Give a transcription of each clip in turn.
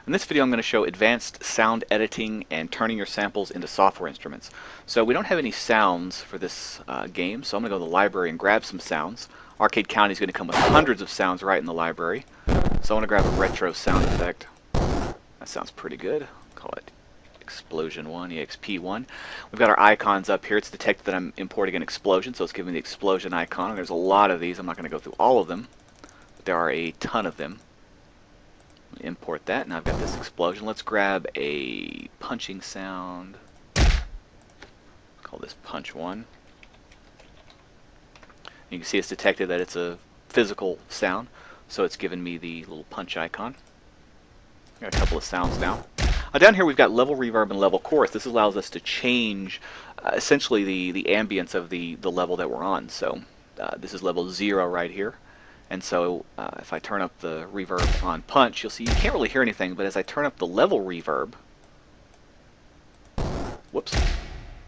In this video I'm going to show advanced sound editing and turning your samples into software instruments. So we don't have any sounds for this game, so I'm going to go to the library and grab some sounds. Arcade County is going to come with hundreds of sounds right in the library. So I want to grab a retro sound effect. That sounds pretty good. Call it Explosion 1, EXP1. We've got our icons up here. It's detected that I'm importing an explosion, so it's giving me the explosion icon. There's a lot of these. I'm not going to go through all of them, but there are a ton of them. Import that. Now I've got this explosion. Let's grab a punching sound. Call this Punch 1. You can see it's detected that it's a physical sound, so it's given me the little punch icon. Got a couple of sounds now. Down here we've got level reverb and level chorus. This allows us to change essentially the ambience of the level that we're on. So this is level 0 right here. And so if I turn up the reverb on punch, you'll see you can't really hear anything, but as I turn up the level reverb, whoops,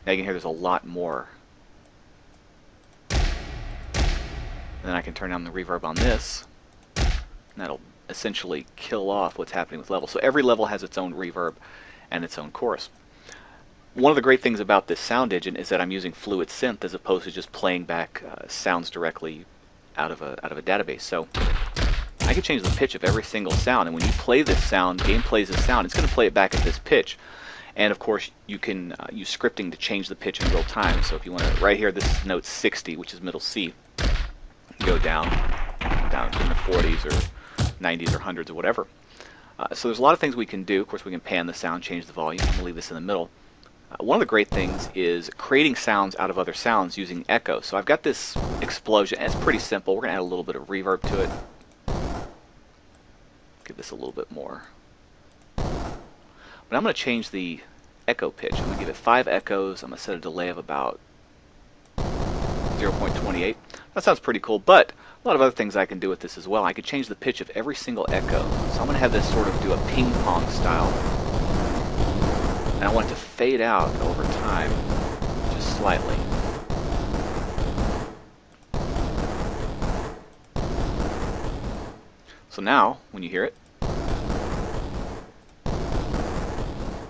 now you can hear there's a lot more. And then I can turn down the reverb on this, and that'll essentially kill off what's happening with level. So every level has its own reverb and its own chorus. One of the great things about this sound engine is that I'm using fluid synth as opposed to just playing back sounds directly out of a database. So I can change the pitch of every single sound, and when you play this sound, game plays this sound, it's going to play it back at this pitch. And of course you can use scripting to change the pitch in real time. So if you want to, right here, this is note 60, which is middle C. Go down in the 40s or 90s or 100s or whatever. So there's a lot of things we can do. Of course we can pan the sound, change the volume. I'm going to leave this in the middle. One of the great things is creating sounds out of other sounds using echo. So I've got this explosion, and it's pretty simple. We're going to add a little bit of reverb to it. Give this a little bit more. But I'm going to change the echo pitch. I'm going to give it 5 echoes. I'm going to set a delay of about 0.28. That sounds pretty cool, but a lot of other things I can do with this as well. I could change the pitch of every single echo. So I'm going to have this sort of do a ping pong style. And I want it to fade out over time, just slightly. So now, when you hear it,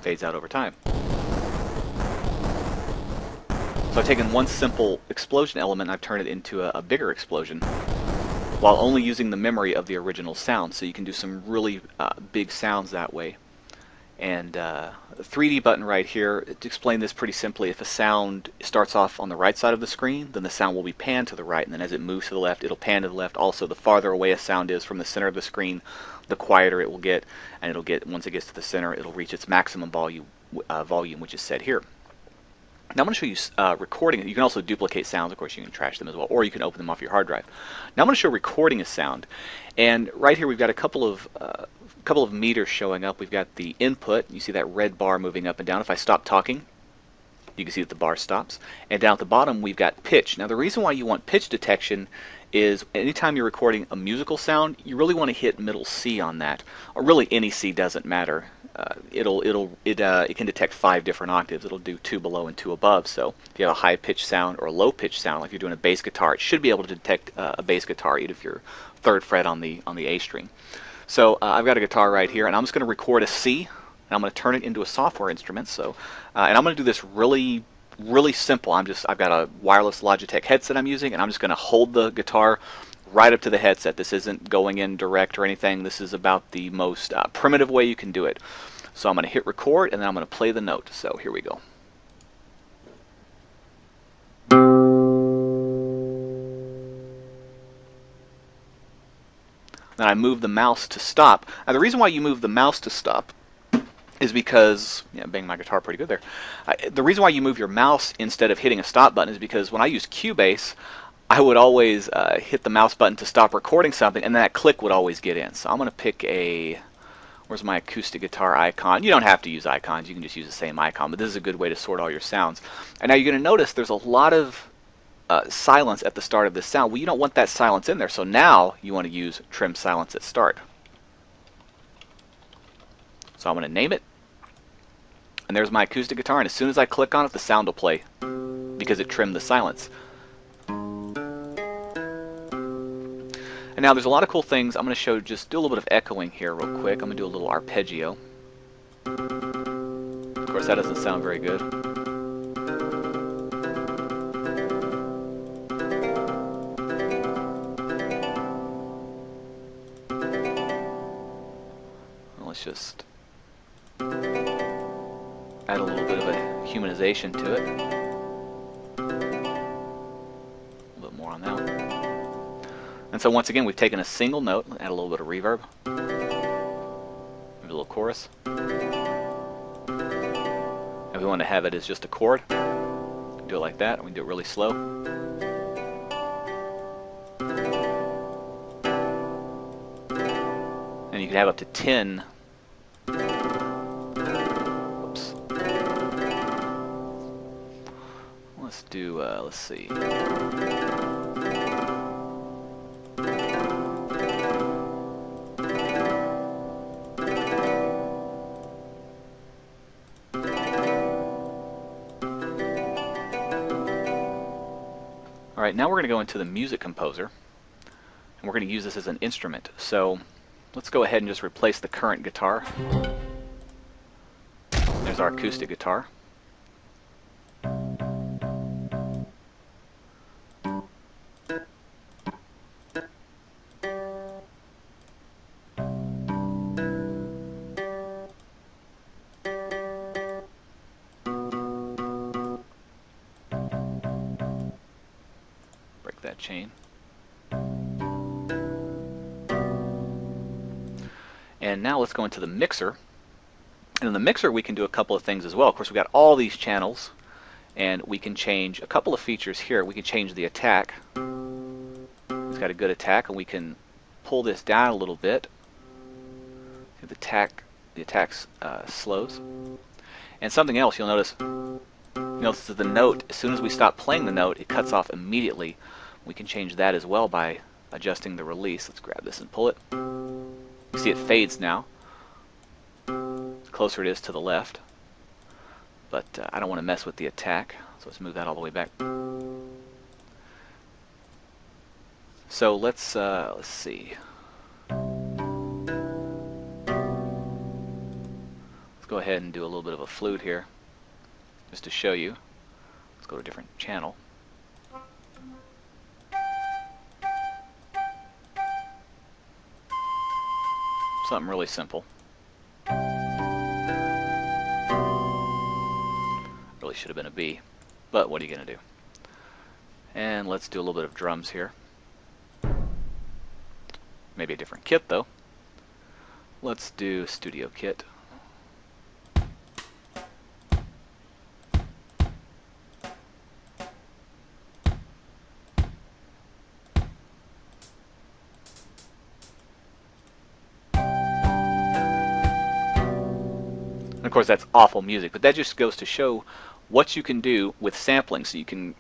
fades out over time. So I've taken one simple explosion element and I've turned it into a bigger explosion, while only using the memory of the original sound. So you can do some really big sounds that way. And the 3D button right here, to explain this pretty simply, if a sound starts off on the right side of the screen, then the sound will be panned to the right, and then as it moves to the left, it'll pan to the left. Also, the farther away a sound is from the center of the screen, the quieter it will get, and it'll get, once it gets to the center, it'll reach its maximum volume, which is set here. Now I'm going to show you recording. You can also duplicate sounds. Of course, you can trash them as well, or you can open them off your hard drive. Now I'm going to show recording a sound, and right here we've got a couple of meters showing up. We've got the input. You see that red bar moving up and down. If I stop talking, you can see that the bar stops. And down at the bottom, we've got pitch. Now the reason why you want pitch detection is anytime you're recording a musical sound, you really want to hit middle C on that, or really any C doesn't matter. It can detect 5 different octaves. It'll do 2 below and 2 above. So if you have a high pitch sound or a low pitch sound, like you're doing a bass guitar, it should be able to detect a bass guitar, even if you're 3rd fret on the A string. So I've got a guitar right here, and I'm just going to record a C, and I'm going to turn it into a software instrument. So, and I'm going to do this really simple. I've got a wireless Logitech headset I'm using, and I'm just going to hold the guitar right up to the headset. This isn't going in direct or anything. This is about the most primitive way you can do it. So I'm going to hit record, and then I'm going to play the note. So here we go. Then I move the mouse to stop. Now the reason why you move the mouse to stop is because, yeah, bang my guitar pretty good there. The reason why you move your mouse instead of hitting a stop button is because when I use Cubase, I would always hit the mouse button to stop recording something, and that click would always get in. So I'm going to pick where's my acoustic guitar icon? You don't have to use icons, you can just use the same icon, but this is a good way to sort all your sounds. And now you're going to notice there's a lot of silence at the start of this sound. Well, you don't want that silence in there, so now you want to use trim silence at start. So I'm going to name it, and there's my acoustic guitar, and as soon as I click on it, the sound will play because it trimmed the silence. And And now there's a lot of cool things. I'm going to do a little bit of echoing here real quick. I'm going to do a little arpeggio. Of course, that doesn't sound very good. Let's just add a little bit of a humanization to it. A little bit more on that one. And so once again, we've taken a single note, add a little bit of reverb, maybe a little chorus. If we want to have it as just a chord, we can do it like that, and we can do it really slow. And you can have up to 10. Whoops. Let's do, let's see. Alright, now we're going to go into the Music Composer, and we're going to use this as an instrument. So let's go ahead and just replace the current guitar. There's our acoustic guitar. Break that chain. And now let's go into the mixer. And in the mixer we can do a couple of things as well. Of course, we've got all these channels, and we can change a couple of features here. We can change the attack. It's got a good attack, and we can pull this down a little bit. The attack slows. And something else you'll notice that the note, as soon as we stop playing the note, it cuts off immediately. We can change that as well by adjusting the release. Let's grab this and pull it. You see it fades now. The closer it is to the left. But I don't want to mess with the attack, so let's move that all the way back. So let's see. Let's go ahead and do a little bit of a flute here, just to show you. Let's go to a different channel. Something really simple. Really should have been a B, but what are you going to do? And let's do a little bit of drums here. Maybe a different kit though. Let's do Studio Kit. And of course that's awful music, but that just goes to show what you can do with sampling. So you can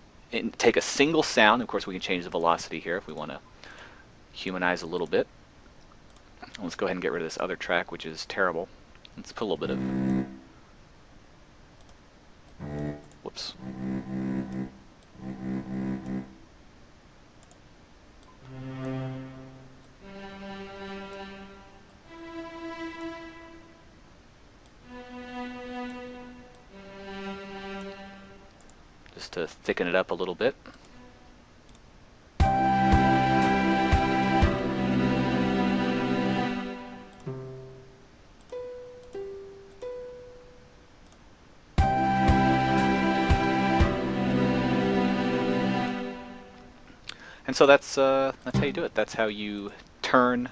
take a single sound. Of course we can change the velocity here if we want to humanize a little bit. Let's go ahead and get rid of this other track, which is terrible. Let's put a little bit of... Whoops. Just to thicken it up a little bit. And so that's how you do it. That's how you turn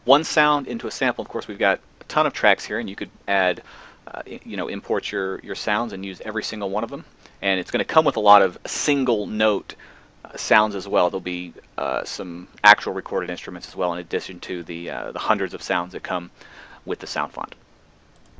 one sound into a sample. Of course, we've got a ton of tracks here, and you could add, import your sounds and use every single one of them. And it's going to come with a lot of single note sounds as well. There'll be some actual recorded instruments as well, in addition to the hundreds of sounds that come with the sound font.